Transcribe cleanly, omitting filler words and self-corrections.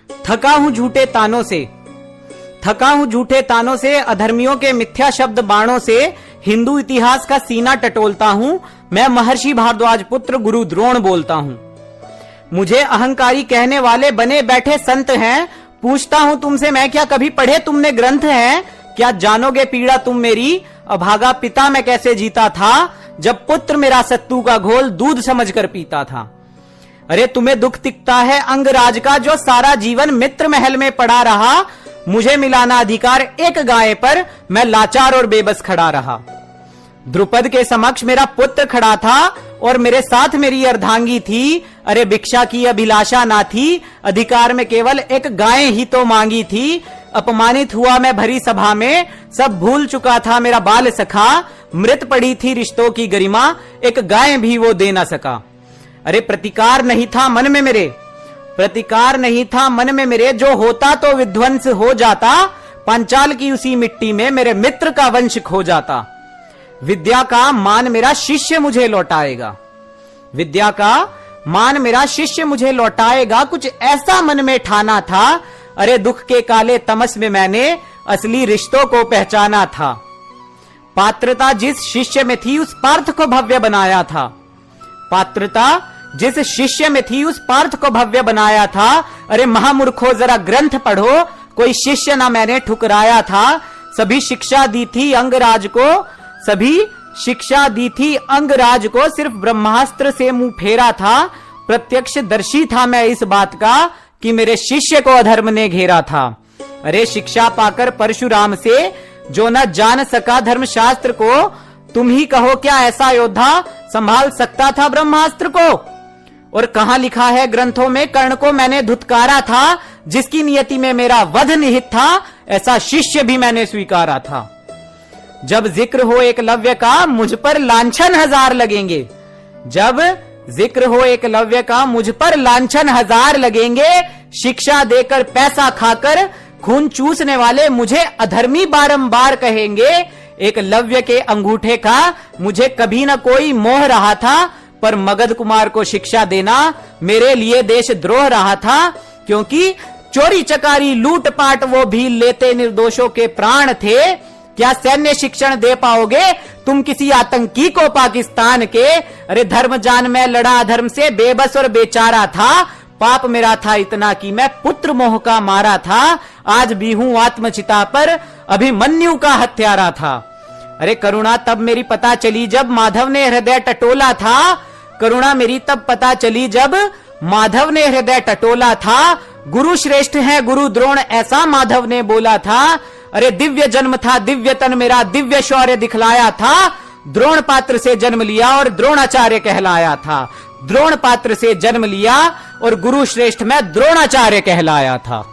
थका हूं झूठे तानों से, थका हूं झूठे तानों से, अधर्मियों के मिथ्या शब्द बाणों से हिंदू इतिहास का सीना टटोलता हूं। मैं महर्षि भारद्वाज पुत्र गुरु द्रोण बोलता हूं। मुझे अहंकारी कहने वाले बने बैठे संत हैं। पूछता हूं तुमसे मैं क्या कभी पढ़े तुमने ग्रंथ हैं? क्या जानोगे पीड़ा तुम मेरी, अभागा पिता मैं कैसे जीता था, जब पुत्र मेरा सत्तू का घोल दूध समझकर पीता था। अरे तुम्हें दुख दिखता है अंगराज का, जो सारा जीवन मित्र महल में पड़ा रहा। मुझे मिलाना अधिकार एक गाय पर, मैं लाचार और बेबस खड़ा रहा। द्रुपद के समक्ष मेरा पुत्र खड़ा था और मेरे साथ मेरी अर्धांगी थी। अरे भिक्षा की अभिलाषा ना थी, अधिकार में केवल एक गाय ही तो मांगी थी। अपमानित हुआ मैं भरी सभा में, सब भूल चुका था मेरा बाल सखा। मृत पड़ी थी रिश्तों की गरिमा, एक गाय भी वो दे ना सका। अरे प्रतिकार नहीं था मन में मेरे, प्रतिकार नहीं था मन में मेरे, जो होता तो विध्वंस हो जाता। पांचाल की उसी मिट्टी में मेरे मित्र का वंश खो जाता। विद्या का मान मेरा शिष्य मुझे लौटाएगा, विद्या का मान मेरा शिष्य मुझे लौटाएगा। कुछ ऐसा मन में ठाना था, अरे दुख के काले तमस में मैंने असली रिश्तों को पहचाना था। पात्रता जिस शिष्य में थी उस पार्थ को भव्य बनाया था, पात्रता जिस शिष्य में थी उस पार्थ को भव्य बनाया था। अरे महामूर्खों जरा ग्रंथ पढ़ो, कोई शिष्य ना मैंने ठुकराया था। सभी शिक्षा दी थी अंगराज को, सभी शिक्षा दी थी अंगराज को, सिर्फ ब्रह्मास्त्र से मुंह फेरा था। प्रत्यक्ष दर्शी था मैं इस बात का कि मेरे शिष्य को अधर्म ने घेरा था। अरे शिक्षा पाकर परशुराम से जो न जान सका धर्मशास्त्र को, तुम ही कहो क्या ऐसा योद्धा संभाल सकता था ब्रह्मास्त्र को। और कहां लिखा है ग्रंथों में, कर्ण को मैंने धुतकारा था, जिसकी नियति में मेरा वध निहित था, ऐसा शिष्य भी मैंने स्वीकारा था। जब जिक्र हो एकलव्य का मुझ पर लांछन हजार लगेंगे, जब जिक्र हो एकलव्य का मुझ पर लांछन हजार लगेंगे। शिक्षा देकर पैसा खाकर खून चूसने वाले मुझे अधर्मी बारंबार कहेंगे। एकलव्य के अंगूठे का मुझे कभी न कोई मोह रहा था, पर मगध कुमार को शिक्षा देना मेरे लिए देशद्रोह रहा था। क्योंकि चोरी चकारी लूटपाट वो भी लेते निर्दोषों के प्राण थे। क्या सैन्य शिक्षण दे पाओगे तुम किसी आतंकी को पाकिस्तान के। अरे धर्म जान मैं लड़ा अधर्म से, बेबस और बेचारा था। पाप मेरा था इतना कि मैं पुत्र मोह का मारा था। आज भी हूं आत्मचिता पर, अभिमन्यु का हत्यारा था। अरे करुणा तब मेरी पता चली जब माधव ने हृदय टटोला था। करुणा मेरी तब पता चली जब माधव ने हृदय टटोला था। गुरु श्रेष्ठ है गुरु द्रोण ऐसा माधव ने बोला था। अरे दिव्य जन्म था दिव्य तन मेरा, दिव्य शौर्य दिखलाया था। द्रोण पात्र से जन्म लिया और द्रोणाचार्य कहलाया था। द्रोण पात्र से जन्म लिया और गुरु श्रेष्ठ में द्रोणाचार्य कहलाया था।